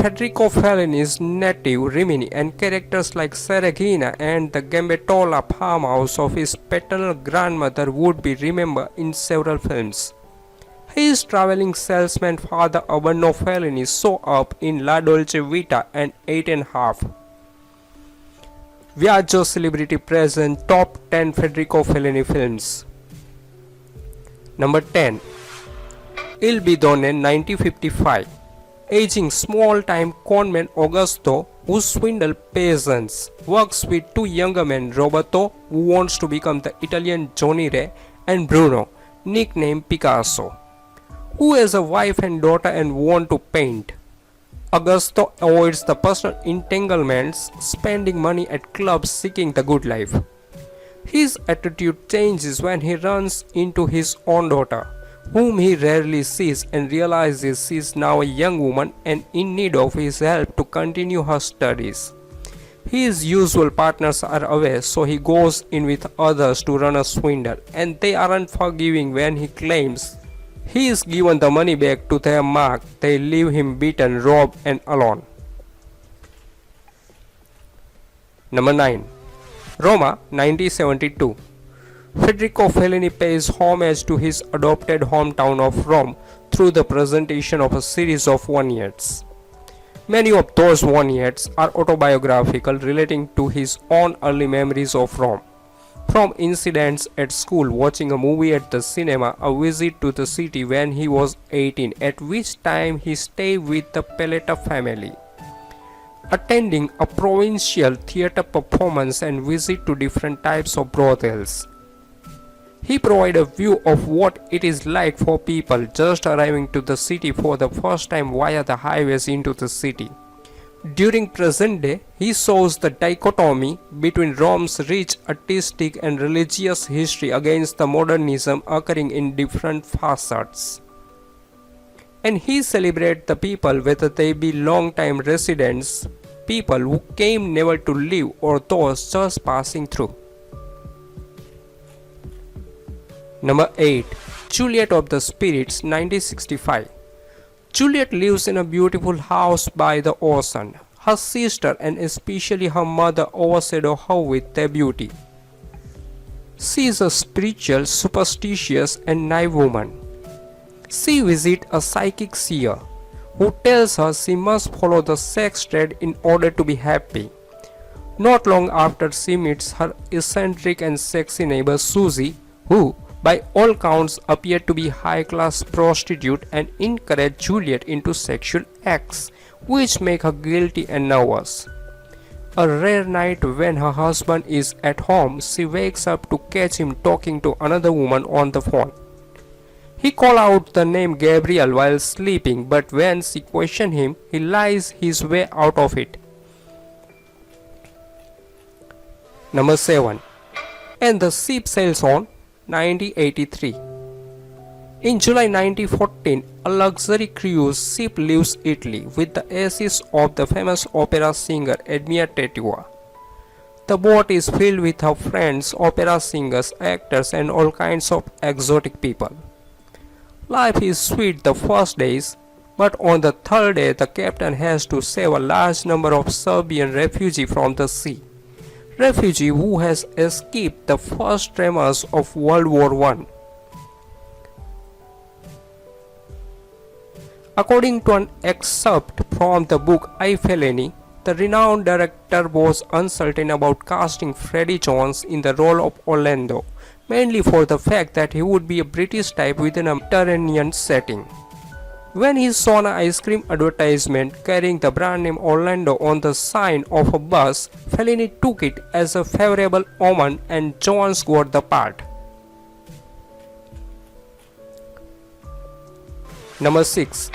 Federico Fellini's native Rimini and characters like Seragina and the Gambetola farmhouse of his paternal grandmother would be remembered in several films. His traveling salesman father Urbano Fellini saw up in La Dolce Vita and Eight and a Half. Viaggio Celebrity Present Top 10 Federico Fellini Films. Number 10. Il Bidone 1955. Aging small-time conman Augusto, who swindles peasants, works with two younger men, Roberto, who wants to become the Italian Johnny Ray, and Bruno, nicknamed Picasso, who has a wife and daughter and want to paint. Augusto avoids the personal entanglements, spending money at clubs seeking the good life. His attitude changes when he runs into his own daughter, whom he rarely sees, and realizes she is now a young woman and in need of his help to continue her studies. His usual partners are away, so he goes in with others to run a swindle, and they aren't forgiving when he claims he is given the money back to their mark. They leave him beaten, robbed and alone. Number 9. Roma 1972. Federico Fellini pays homage to his adopted hometown of Rome through the presentation of a series of vignettes. Many of those vignettes are autobiographical, relating to his own early memories of Rome. From incidents at school, watching a movie at the cinema, a visit to the city when he was 18, at which time he stayed with the Peletta family, attending a provincial theatre performance, and visit to different types of brothels. He provides a view of what it is like for people just arriving to the city for the first time via the highways into the city. During present day, he shows the dichotomy between Rome's rich artistic and religious history against the modernism occurring in different facets. And he celebrates the people, whether they be long-time residents, people who came never to live, or those just passing through. Number 8. Juliet of the Spirits 1965. Juliet lives in a beautiful house by the ocean. Her sister and especially her mother overshadow her with their beauty. She is a spiritual, superstitious and naive woman. She visits a psychic seer who tells her she must follow the sex trade in order to be happy. Not long after, she meets her eccentric and sexy neighbor Susie, who by all counts appear to be high-class prostitute and encourage Juliet into sexual acts, which make her guilty and nervous. A rare night when her husband is at home, she wakes up to catch him talking to another woman on the phone. He calls out the name Gabriel while sleeping, but when she questions him, he lies his way out of it. Number 7. And the Ship Sails On 1983. In July 1914, a luxury cruise ship leaves Italy with the ashes of the famous opera singer Edmia Tetua. The boat is filled with her friends, opera singers, actors and all kinds of exotic people. Life is sweet the first days, but on the third day the captain has to save a large number of Serbian refugees from the sea. Refugee who has escaped the first tremors of World War I. According to an excerpt from the book I Fellini, the renowned director was uncertain about casting Freddie Jones in the role of Orlando, mainly for the fact that he would be a British type within a Mediterranean setting. When he saw an ice cream advertisement carrying the brand name Orlando on the sign of a bus, Fellini took it as a favorable omen and Jones got the part. Number 6.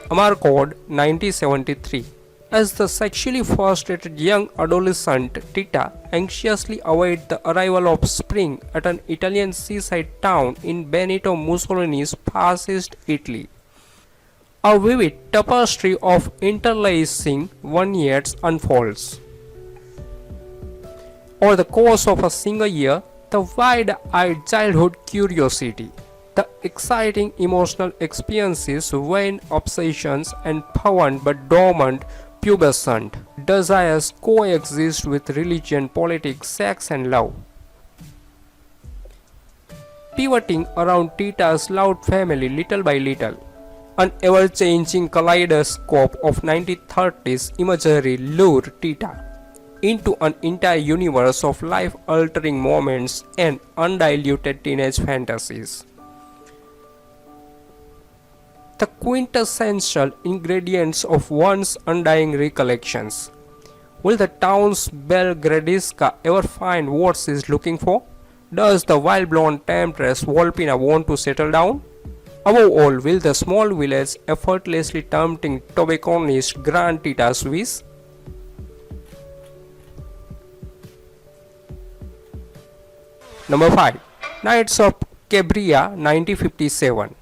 Amarcord 1973. As the sexually frustrated young adolescent Tita anxiously awaits the arrival of spring at an Italian seaside town in Benito Mussolini's fascist Italy, a vivid tapestry of interlacing vignettes unfolds. Over the course of a single year, the wide-eyed childhood curiosity, The exciting emotional experiences when obsessions and pound but dormant pubescent desires coexist with religion, politics, sex and love. Pivoting around Tita's loud family little by little, an ever-changing kaleidoscope of 1930s imagery lured Tita into an entire universe of life-altering moments and undiluted teenage fantasies. The quintessential ingredients of one's undying recollections. Will the town's Belle Gradiska ever find what she's looking for? Does the wild blonde temptress Volpina want to settle down? Above all, will the small village effortlessly tempting tobacconist grant Tita's wish? Number 5. Knights of Cabria 1957.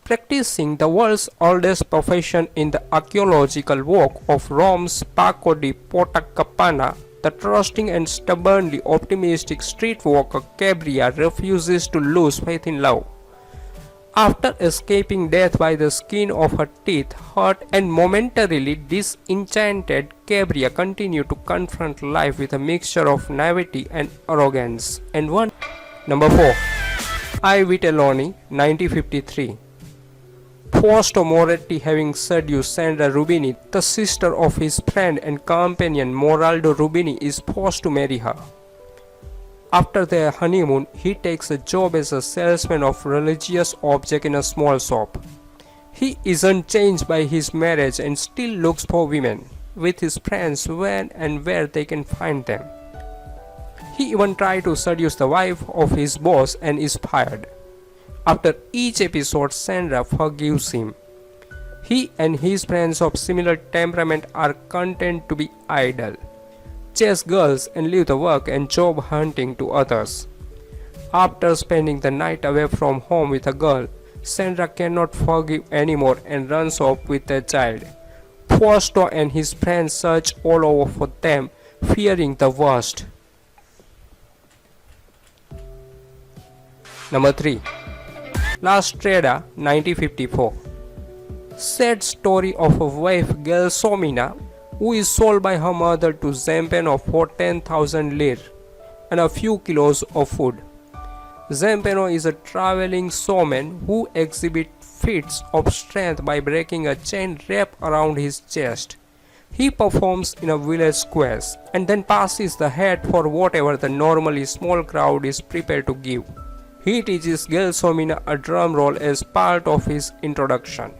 Practicing the world's oldest profession in the archaeological walk of Rome's Parco di Porta Campana, the trusting and stubbornly optimistic street walker Cabria refuses to lose faith in love. After escaping death by the skin of her teeth, hurt and momentarily disenchanted, Cabria continued to confront life with a mixture of naivety and arrogance. And one. Number 4. Ivieto 1953. Fausto Moretti having seduced Sandra Rubini, the sister of his friend and companion Moraldo Rubini, is forced to marry her. After their honeymoon, he takes a job as a salesman of religious objects in a small shop. He isn't changed by his marriage and still looks for women with his friends when and where they can find them. He even tried to seduce the wife of his boss and is fired. After each episode, Sandra forgives him. He and his friends of similar temperament are content to be idle, chase girls and leave the work and job hunting to others. After spending the night away from home with a girl, Sandra cannot forgive anymore and runs off with their child. Fausto and his friends search all over for them, fearing the worst. Number 3. La Strada 1954. Sad story of a wife Gelsomina who is sold by her mother to Zampano for 10,000 lire and a few kilos of food. Zampano is a traveling showman who exhibits feats of strength by breaking a chain wrapped around his chest. He performs in a village square and then passes the hat for whatever the normally small crowd is prepared to give. He teaches Gelsomina a drum roll as part of his introduction.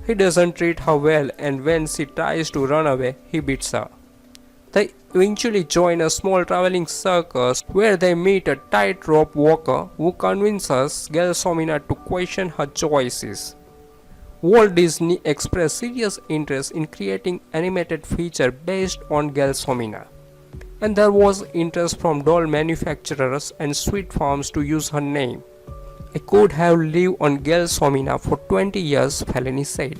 He doesn't treat her well, and when she tries to run away, he beats her. They eventually join a small traveling circus where they meet a tightrope walker who convinces Gelsomina to question her choices. Walt Disney expressed serious interest in creating animated feature based on Gelsomina, and there was interest from doll manufacturers and sweet farms to use her name. I could have lived on Gelsomina for 20 years, Fellini said.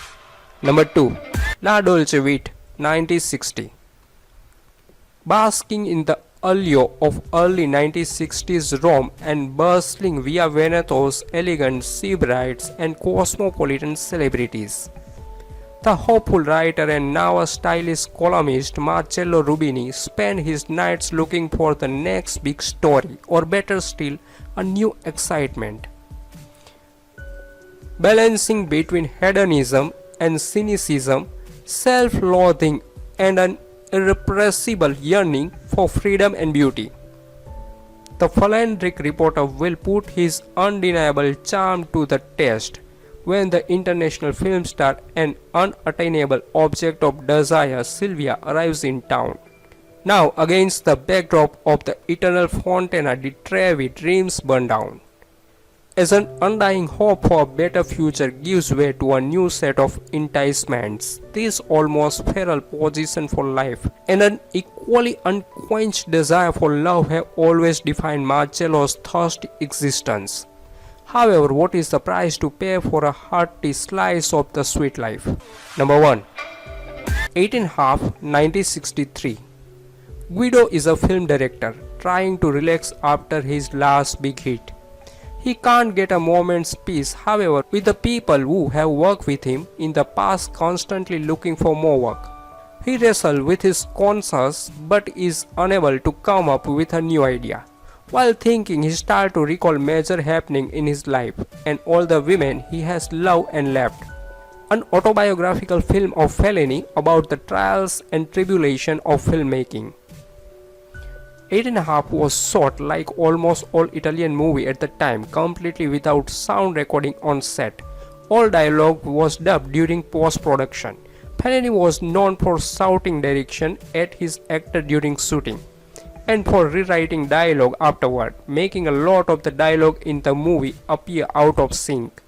Number 2. La Dolce Vita 1960. Basking in the allure of early 1960s Rome and bustling Via Veneto's elegant sea brides and cosmopolitan celebrities, the hopeful writer and now a stylish columnist Marcello Rubini spent his nights looking for the next big story, or better still, a new excitement. Balancing between hedonism and cynicism, self-loathing and an irrepressible yearning for freedom and beauty, the philandric reporter will put his undeniable charm to the test when the international film star and unattainable object of desire Sylvia arrives in town. Now, against the backdrop of the eternal Fontana di Trevi, dreams burn down, as an undying hope for a better future gives way to a new set of enticements. This almost feral position for life and an equally unquenched desire for love have always defined Marcello's thirsty existence. However, what is the price to pay for a hearty slice of the sweet life? Number 1. 18½ 1963. Guido is a film director trying to relax after his last big hit. He can't get a moment's peace, however, with the people who have worked with him in the past constantly looking for more work. He wrestles with his conscience but is unable to come up with a new idea. While thinking, he starts to recall major happening in his life and all the women he has loved and left. An autobiographical film of Fellini about the trials and tribulation of filmmaking. Eight and a Half was shot like almost all Italian movies at the time, completely without sound recording on set. All dialogue was dubbed during post-production. Fellini was known for shouting direction at his actor during shooting, and for rewriting dialogue afterward, making a lot of the dialogue in the movie appear out of sync.